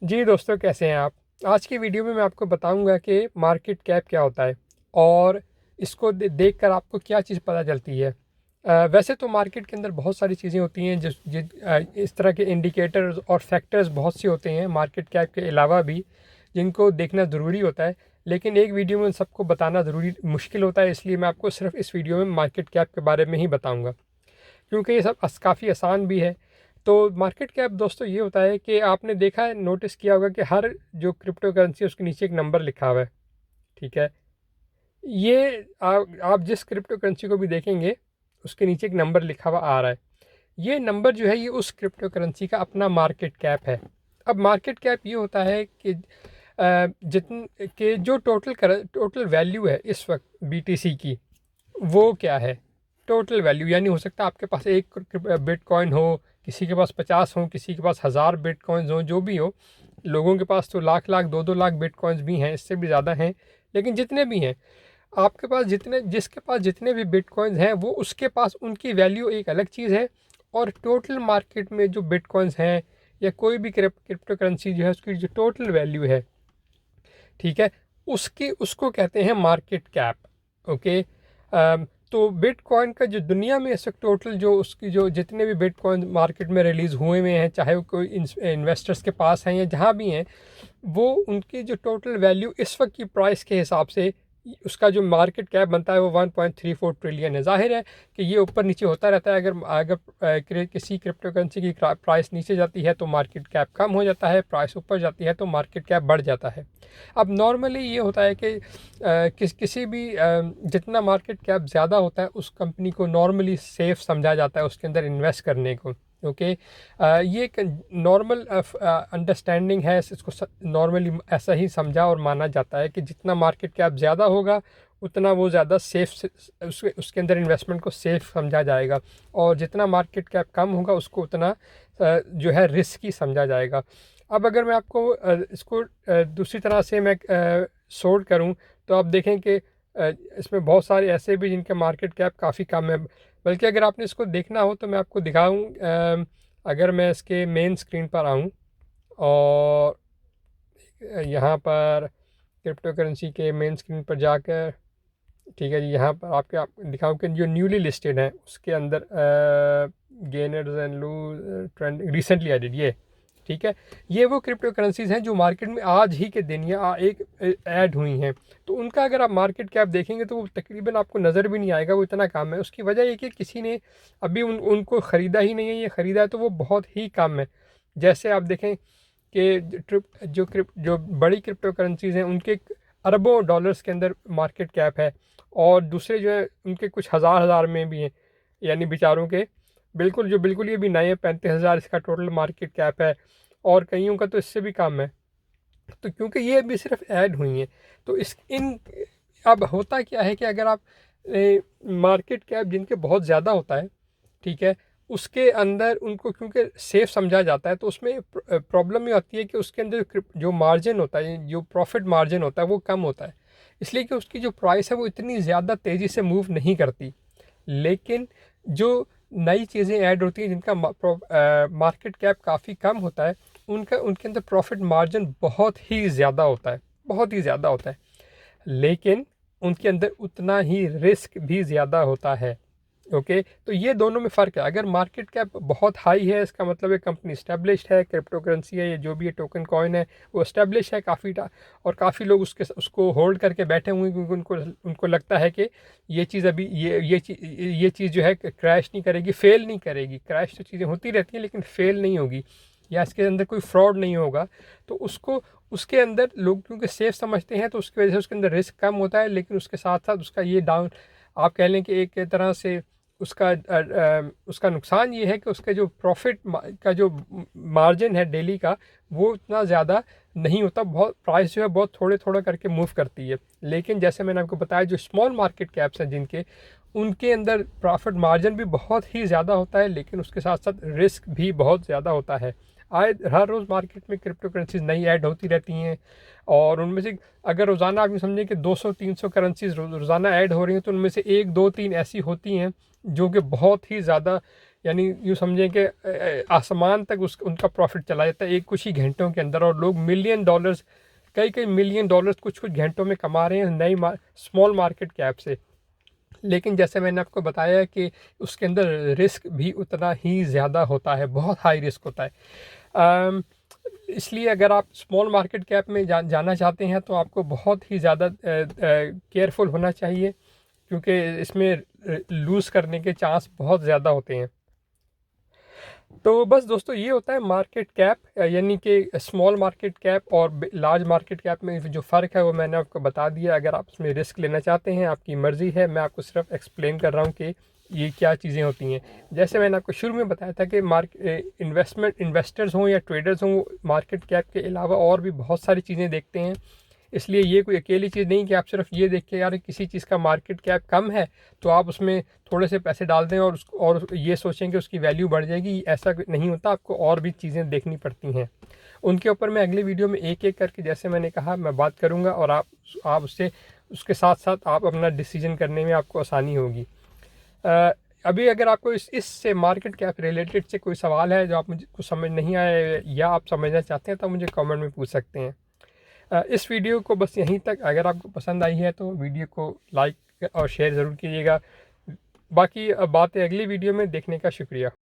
जी दोस्तों, कैसे हैं आप। आज की वीडियो में मैं आपको बताऊंगा कि मार्केट कैप क्या होता है और इसको देखकर आपको क्या चीज़ पता चलती है। वैसे तो मार्केट के अंदर बहुत सारी चीज़ें होती हैं इस तरह के इंडिकेटर्स और फैक्टर्स बहुत से होते हैं मार्केट कैप के अलावा भी, जिनको देखना ज़रूरी होता है। लेकिन एक वीडियो में उन सबको बताना ज़रूरी मुश्किल होता है, इसलिए मैं आपको सिर्फ इस वीडियो में मार्केट कैप के बारे में ही बताऊँगा, क्योंकि ये सब काफ़ी आसान भी है। तो मार्केट कैप दोस्तों ये होता है कि आपने देखा है, नोटिस किया होगा कि हर जो क्रिप्टो करेंसी है उसके नीचे एक नंबर लिखा हुआ है। ठीक है, ये आप जिस क्रिप्टो करेंसी को भी देखेंगे उसके नीचे एक नंबर लिखा हुआ आ रहा है। ये नंबर जो है ये उस क्रिप्टो करेंसी का अपना मार्केट कैप है। अब मार्केट कैप ये होता है कि जितन के जो टोटल वैल्यू है इस वक्त बीटीसी की, वो क्या है टोटल वैल्यू। यानी हो सकता है आपके पास एक बिटकॉइन हो, किसी के पास 50 हो, किसी के पास 1000 बिटकॉइंस हो, जो भी हो। लोगों के पास तो लाख लाख 2-2 लाख बिटकॉइंस भी हैं, इससे भी ज़्यादा हैं। लेकिन जितने भी हैं, आपके पास जिसके पास जितने भी बिटकॉइंस हैं वो उसके पास उनकी वैल्यू एक अलग चीज़ है। और टोटल मार्केट में जो बिटकॉइंस हैं या कोई भी क्रिप्टो करेंसी जो है उसकी जो टोटल वैल्यू है, ठीक है, उसकी उसको कहते हैं मार्केट कैप। ओके। तो बिटकॉइन का जो दुनिया में इस वक्त टोटल जो उसकी जो जितने भी बिटकॉइन मार्केट में रिलीज़ हुए हैं, चाहे वो कोई इन्वेस्टर्स के पास हैं या जहाँ भी हैं, वो उनकी जो टोटल वैल्यू इस वक्त की प्राइस के हिसाब से उसका जो मार्केट कैप बनता है वो 1.34 ट्रिलियन है। जाहिर है कि ये ऊपर नीचे होता रहता है। अगर अगर किसी क्रिप्टो करेंसी की प्राइस नीचे जाती है तो मार्केट कैप कम हो जाता है, प्राइस ऊपर जाती है तो मार्केट कैप बढ़ जाता है। अब नॉर्मली ये होता है कि किसी भी जितना मार्केट कैप ज़्यादा होता है उस कंपनी को नॉर्मली सेफ़ समझा जाता है उसके अंदर इन्वेस्ट करने को। ओके। ये एक नॉर्मल अंडरस्टैंडिंग है, इसको नॉर्मली ऐसा ही समझा और माना जाता है कि जितना मार्केट कैप ज़्यादा होगा उतना वो ज़्यादा उसके अंदर इन्वेस्टमेंट को सेफ़ समझा जाएगा, और जितना मार्केट कैप कम होगा उसको उतना जो है रिस्की समझा जाएगा। अब अगर मैं आपको इसको दूसरी तरह से मैं सोल्व करूं, तो आप देखें कि इसमें बहुत सारे ऐसे भी जिनके मार्केट कैप काफ़ी कम है। बल्कि अगर आपने इसको देखना हो तो मैं आपको दिखाऊं। अगर मैं इसके मेन स्क्रीन पर आऊं और यहाँ पर क्रिप्टो करेंसी के मेन स्क्रीन पर जाकर, ठीक है जी, यहाँ पर आप दिखाऊं कि जो न्यूली लिस्टेड है उसके अंदर gainers and lose trend recently added, ये ठीक है, ये वो क्रिप्टो करेंसीज हैं जो मार्केट में आज ही के दिन या एक ऐड हुई हैं। तो उनका अगर आप मार्केट कैप देखेंगे तो वो तकरीबन आपको नज़र भी नहीं आएगा, वो इतना कम है। उसकी वजह ये कि किसी ने अभी उनको ख़रीदा ही नहीं है, ये ख़रीदा है तो वो बहुत ही कम है। जैसे आप देखें कि जो बड़ी क्रिप्टो करेंसीज हैं उनके अरबों डॉलर्स के अंदर मार्केट कैप है, और दूसरे जो है उनके कुछ हज़ार हज़ार में भी हैं। यानी बेचारों के बिल्कुल ये भी नए 35,000 इसका टोटल मार्केट कैप है, और कईयों का तो इससे भी कम है। तो क्योंकि ये भी सिर्फ ऐड हुई हैं, तो इस इन अब होता क्या है कि अगर आप मार्केट कैप जिनके बहुत ज़्यादा होता है, ठीक है, उसके अंदर उनको क्योंकि सेफ समझा जाता है तो उसमें प्रॉब्लम ये आती है कि उसके अंदर जो मार्जिन होता है, जो प्रॉफिट मार्जिन होता है वो कम होता है, इसलिए कि उसकी जो प्राइस है वो इतनी ज़्यादा तेज़ी से मूव नहीं करती। लेकिन जो नई चीज़ें ऐड होती हैं जिनका मार्केट कैप काफ़ी कम होता है, उनका उनके अंदर प्रॉफिट मार्जिन बहुत ही ज़्यादा होता है, बहुत ही ज़्यादा होता है। लेकिन उनके अंदर उतना ही रिस्क भी ज़्यादा होता है। ओके, तो ये दोनों में फ़र्क है। अगर मार्केट कैप बहुत हाई है इसका मतलब है कंपनी इस्टेब्लिश्ड है, क्रिप्टो करेंसी है या जो भी ये टोकन कॉइन है वो इस्टेब्लिश है काफ़ी, और काफ़ी लोग उसको होल्ड करके बैठे हुए हैं, क्योंकि उनको लगता है कि ये चीज़ अभी ये चीज़ जो है क्रैश नहीं करेगी, फेल नहीं करेगी। क्रैश तो चीज़ें होती रहती हैं लेकिन फेल नहीं होगी, या इसके अंदर कोई फ्रॉड नहीं होगा। तो उसके अंदर लोग क्योंकि सेफ समझते हैं तो उसकी वजह से उसके अंदर रिस्क कम होता है। लेकिन उसके साथ साथ उसका ये डाउन, आप कह लें कि एक तरह से उसका नुकसान ये है कि उसके जो प्रॉफिट का जो मार्जिन है डेली का, वो उतना ज़्यादा नहीं होता। बहुत प्राइस जो है बहुत थोड़े थोड़ा करके मूव करती है। लेकिन जैसे मैंने आपको बताया, जो स्मॉल मार्केट कैप्स हैं जिनके, उनके अंदर प्रॉफिट मार्जिन भी बहुत ही ज़्यादा होता है, लेकिन उसके साथ साथ रिस्क भी बहुत ज़्यादा होता है। हर रोज़ मार्केट में क्रिप्टो करेंसीज नई ऐड होती रहती हैं, और उनमें से अगर रोज़ाना आप समझें कि 200-300 करेंसीज रोज़ाना ऐड हो रही हैं, तो उनमें से 1 2 3 ऐसी होती हैं जो कि बहुत ही ज़्यादा यानी यूँ समझें कि आसमान तक उनका प्रॉफिट चला जाता है एक कुछ ही घंटों के अंदर, और लोग मिलियन डॉलर्स, कई कई मिलियन डॉलर्स कुछ कुछ घंटों में कमा रहे हैं स्मॉल मार्केट कैप से। लेकिन जैसे मैंने आपको बताया कि उसके अंदर रिस्क भी उतना ही ज़्यादा होता है, बहुत हाई रिस्क होता है। इसलिए अगर आप स्मॉल मार्केट कैप में जाना चाहते हैं तो आपको बहुत ही ज़्यादा केयरफुल होना चाहिए, क्योंकि इसमें लूज़ करने के चांस बहुत ज़्यादा होते हैं। तो बस दोस्तों ये होता है मार्केट कैप, यानी कि स्मॉल मार्केट कैप और लार्ज मार्केट कैप में जो फ़र्क है वो मैंने आपको बता दिया। अगर आप इसमें रिस्क लेना चाहते हैं आपकी मर्ज़ी है, मैं आपको सिर्फ एक्सप्लेन कर रहा हूँ कि ये क्या चीज़ें होती हैं। जैसे मैंने आपको शुरू में बताया था कि इन्वेस्टर्स हों या ट्रेडर्स हों, मार्केट कैप के अलावा और भी बहुत सारी चीज़ें देखते हैं। इसलिए ये कोई अकेली चीज़ नहीं कि आप सिर्फ ये देख के यार किसी चीज़ का मार्केट कैप कम है तो आप उसमें थोड़े से पैसे डाल दें और ये सोचें कि उसकी वैल्यू बढ़ जाएगी। ऐसा नहीं होता, आपको और भी चीज़ें देखनी पड़ती हैं। उनके ऊपर मैं अगले वीडियो में एक एक करके, जैसे मैंने कहा, मैं बात करूँगा, और आप उसके साथ साथ आप अपना डिसीजन करने में आपको आसानी होगी। अभी अगर आपको इससे मार्केट कैप रिलेटेड से कोई सवाल है जो आप मुझे कुछ समझ नहीं आया या आप समझना चाहते हैं तो मुझे कमेंट में पूछ सकते हैं। इस वीडियो को बस यहीं तक। अगर आपको पसंद आई है तो वीडियो को लाइक और शेयर ज़रूर कीजिएगा। बाकी बातें अगली वीडियो में देखने का शुक्रिया।